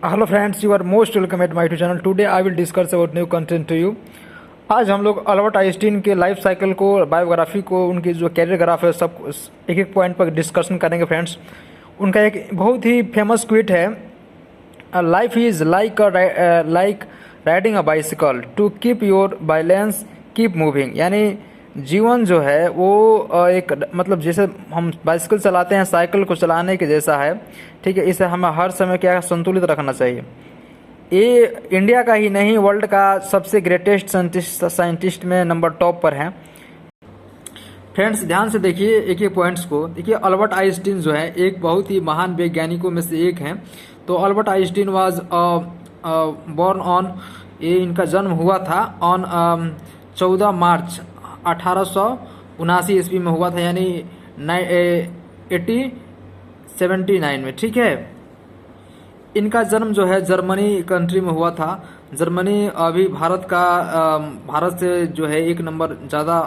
Hello friends, you are most welcome at my YouTube channel. Today I will discuss about new content to you. आज हम लोग Albert Einstein के life cycle को, biography को, उनकी जो कैरियर ग्राफ है, सब एक एक पॉइंट पर डिस्कशन करेंगे फ्रेंड्स। उनका एक बहुत ही फेमस क्विट है, life is like riding a bicycle to keep your balance keep moving. यानी जीवन जो है वो एक मतलब जैसे हम बाइसिकल चलाते हैं, साइकिल को चलाने के जैसा है। ठीक है, इसे हमें हर समय क्या संतुलित रखना चाहिए। ये इंडिया का ही नहीं, वर्ल्ड का सबसे ग्रेटेस्ट साइंटिस्ट में नंबर टॉप पर है। फ्रेंड्स ध्यान से देखिए एक एक पॉइंट्स को। देखिए अल्बर्ट आइंस्टीन जो है एक बहुत ही महान वैज्ञानिकों में से एक हैं। तो Albert Einstein was born on, ये इनका जन्म हुआ था ऑन 14 मार्च 1879 ईस्वी में हुआ था, यानी 1879 में। ठीक है, इनका जन्म जो है जर्मनी कंट्री में हुआ था। जर्मनी अभी भारत से जो है एक नंबर ज़्यादा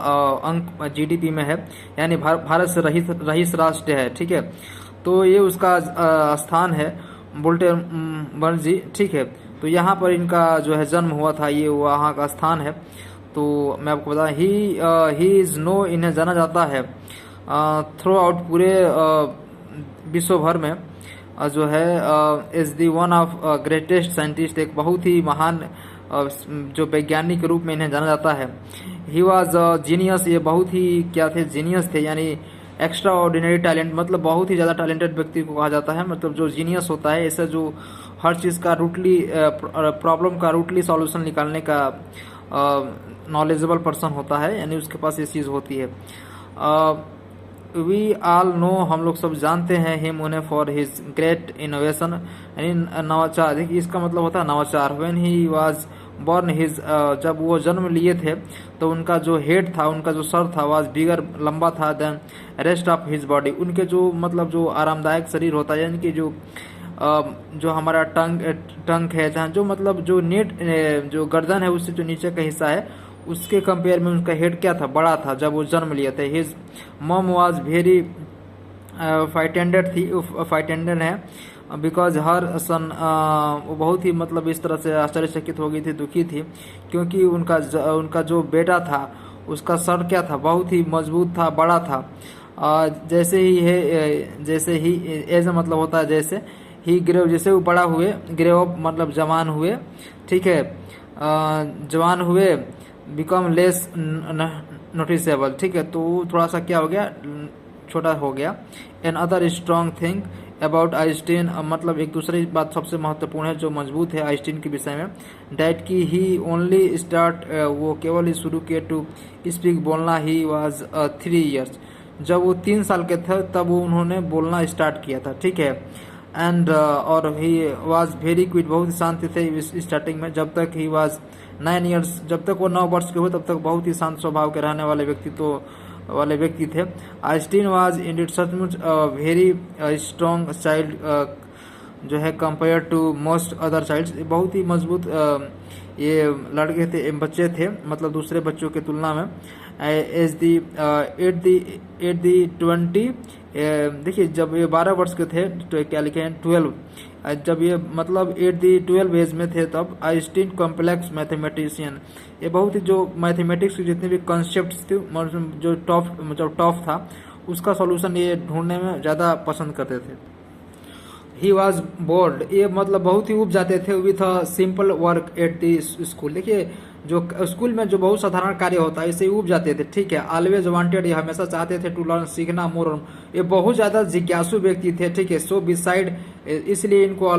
अंक जीडीपी में है, यानी भारत से रईस राष्ट्र है। ठीक है, तो ये उसका स्थान है बुल्टेनबर्ग जी। ठीक है, तो यहाँ पर इनका जो है जन्म हुआ था, ये वहाँ का स्थान है। तो मैं आपको बता, ही इज़ नो, इन्हें जाना जाता है थ्रू आउट पूरे विश्व भर में जो है is the one of greatest scientist, एक बहुत ही महान जो वैज्ञानिक के रूप में इन्हें जाना जाता है। ही वॉज जीनियस, ये बहुत ही क्या थे, जीनियस थे, यानी एक्स्ट्रा ऑर्डिनरी टैलेंट, मतलब बहुत ही ज़्यादा टैलेंटेड व्यक्ति को कहा जाता है। मतलब जो जीनियस होता है, ऐसा जो हर चीज़ का रूटली प्रॉब्लम का रूटली सॉल्यूशन निकालने का नॉलेजेबल पर्सन होता है, यानी उसके पास ये चीज़ होती है। वी ऑल नो, हम लोग सब जानते हैं हिम उन्हें फॉर हिज ग्रेट इनोवेशन, यानी नवाचार। देखिए इसका मतलब होता है नवाचार। When he was born his, जब वो जन्म लिए थे तो उनका जो हेड था, उनका जो सर था, वाज बिगर, लंबा था, than rest of his body, उनके जो मतलब जो आरामदायक शरीर होता है, यानी कि जो हमारा टंग है, जहाँ जो मतलब जो जो गर्दन है उससे जो नीचे का हिस्सा है, उसके कंपेयर में उनका हेड क्या था, बड़ा था जब वो जन्म लिए थे। हिज मॉम वाज वेरी फाइटेंडेड है, बिकॉज हर सन, वो बहुत ही मतलब इस तरह से आश्चर्यचकित हो गई थी, दुखी थी, क्योंकि उनका जो बेटा था उसका सर क्या था, बहुत ही मजबूत था, बड़ा था। जैसे ही एज मतलब होता है जैसे ही ग्रेव, जैसे वो बड़ा हुए, ग्रेव मतलब जवान हुए। ठीक है, जवान हुए, बिकम लेस नोटिसेबल। ठीक है, तो थोड़ा सा क्या हो गया, छोटा हो गया। Another strong thing about Einstein, मतलब एक दूसरी बात सबसे महत्वपूर्ण है जो मजबूत है आइंस्टीन के विषय में, डैट की ही ओनली स्टार्ट, वो केवल ही शुरू किए टू स्पीक, बोलना। ही वाज 3 ईयर्स, जब वो 3 साल के थे तब वो उन्होंने बोलना स्टार्ट किया था। ठीक है, एंड और ही वाज वेरी क्विट, बहुत ही शांत थे स्टार्टिंग में। जब तक ही वाज 9 ईयर्स, जब तक वो 9 वर्ष के हुए तब तक बहुत ही शांत स्वभाव के रहने वाले व्यक्ति थे। आइंस्टीन वाज इंडीड सचमुच वेरी स्ट्रॉन्ग चाइल्ड, जो है compare to most other childs, बहुत ही मजबूत ये लड़के थे, बच्चे थे, मतलब दूसरे बच्चों की तुलना में। एज दी एट दी 20, देखिए जब ये 12 वर्ष के थे तो क्या लिखे हैं 12, जब ये मतलब 8 दी 12 एज में थे तब आइंस्टीन कॉम्प्लेक्स मैथमेटिशियन, ये बहुत ही जो मैथमेटिक्स की जितनी भी कॉन्सेप्ट्स थी, जो टॉप था, उसका सॉल्यूशन ये ढूंढने में ज़्यादा पसंद करते थे। ही वॉज बोर्ड, ये मतलब बहुत ही उब जाते थे with a simple work at the school. देखिए जो स्कूल में जो बहुत साधारण कार्य होता है इसे उब जाते थे। ठीक है, ऑलवेज वांटेड, ये हमेशा चाहते थे टू लर्न, सीखना मोर, ये बहुत ज़्यादा जिज्ञासु व्यक्ति थे। ठीक है, सो बिसाइड, इसलिए इनको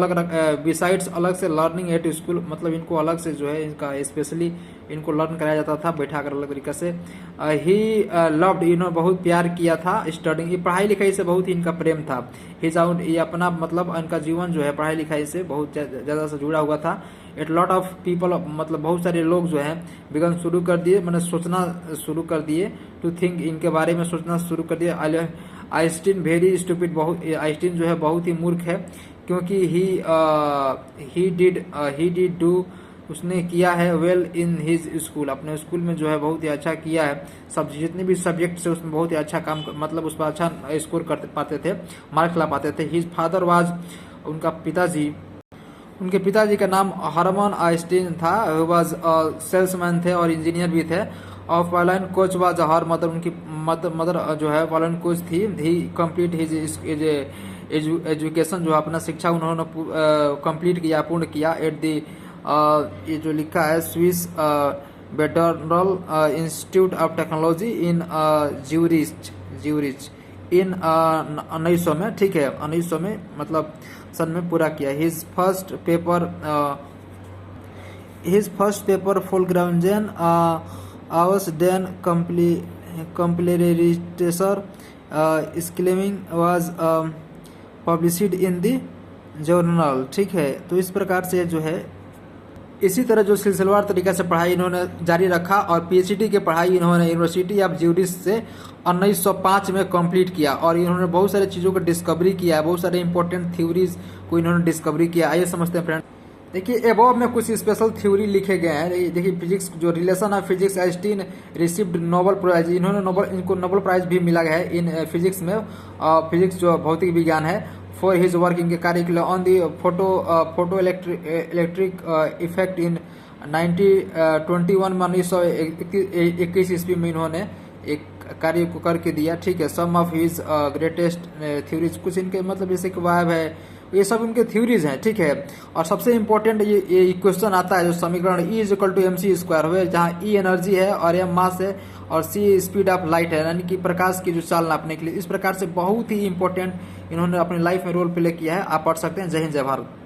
बिसाइड्स अलग से लर्निंग एट स्कूल, मतलब इनको अलग से जो है इनका स्पेशली इनको लर्न कराया जाता था बैठा कर अलग तरीके से। ही लव्ड, इन्होंने बहुत प्यार किया था स्टडिंग, ये पढ़ाई लिखाई से बहुत ही इनका प्रेम था। हिज आउट, ये अपना मतलब इनका जीवन जो है पढ़ाई लिखाई से बहुत ज़्यादा से जुड़ा हुआ था। एट लॉट ऑफ पीपल, मतलब बहुत सारे लोग जो हैं बिगन शुरू कर दिए, मैंने सोचना शुरू कर दिए, टू थिंक, इनके बारे में सोचना शुरू कर दिया। आइंस्टीन वेरी स्टूपिड, बहुत आइंस्टीन जो है बहुत ही मूर्ख है, क्योंकि ही डिड डू, उसने किया है वेल इन हिज स्कूल, अपने स्कूल में जो है बहुत ही अच्छा किया है, सब जितने भी सब्जेक्ट से उसमें बहुत ही अच्छा काम, मतलब उस पर अच्छा स्कोर कर पाते थे, मार्क्स ला पाते थे। हिज फादर वाज, उनका पिताजी उनके पिताजी का नाम हरमन आइंस्टीन था, वॉज सेल्समैन थे और इंजीनियर भी थे। और पाउलाइन कोच वाज हर मदर, उनकी मदर जो है पाउलाइन कोच थी। ही कंप्लीट हिज एजुकेशन, जो अपना शिक्षा उन्होंने कंप्लीट किया, पूर्ण किया एट दी, ये जो लिखा है स्विस वेटरनल institute of technology in Zurich in 1900 में, ठीक है 1900 में मतलब सन में पूरा किया। हिज फर्स्ट पेपर फुलग्रांजेन आवर्स देन कंप्लीटेशन स्क्लेमिंग was published in the journal, ठीक है। तो इस प्रकार से जो है इसी तरह जो सिलसिलेवार तरीका से पढ़ाई इन्होंने जारी रखा और पीएचडी की पढ़ाई इन्होंने यूनिवर्सिटी ऑफ ज्यूरिच से 1905 में कंप्लीट किया। और इन्होंने बहुत सारी चीज़ों को डिस्कवरी किया, बहुत सारे इंपॉर्टेंट थ्योरीज को इन्होंने डिस्कवरी किया। आइए समझते हैं फ्रेंड। देखिए एबव में कुछ स्पेशल थ्योरी लिखे गए हैं। देखिए फिजिक्स, जो relation of physics, Einstein received Nobel prize, इनको नोबेल प्राइज भी मिला है इन फिजिक्स में। फिजिक्स जो भौतिक विज्ञान है, फॉर हिज वर्क इनके कार्य के लिए on the photo electric effect in 1921 में 1921 ईस्वी में इन्होंने एक कार्य को करके दिया, ठीक है। सम ऑफ हिज ग्रेटेस्ट थ्योरीज, कुछ इनके मतलब जैसे कि वाइब है, ये सब इनके थ्योरीज हैं, ठीक है। और सबसे इंपॉर्टेंट ये क्वेश्चन आता है जो समीकरण E = mc² हुए, जहाँ E एनर्जी है और m मास है और c स्पीड ऑफ लाइट है, यानी कि प्रकाश की जो चाल नापने के लिए। इस प्रकार से बहुत ही इंपॉर्टेंट इन्होंने अपनी लाइफ में रोल प्ले किया है। आप पढ़ सकते हैं। जय हिंद, जय भारत।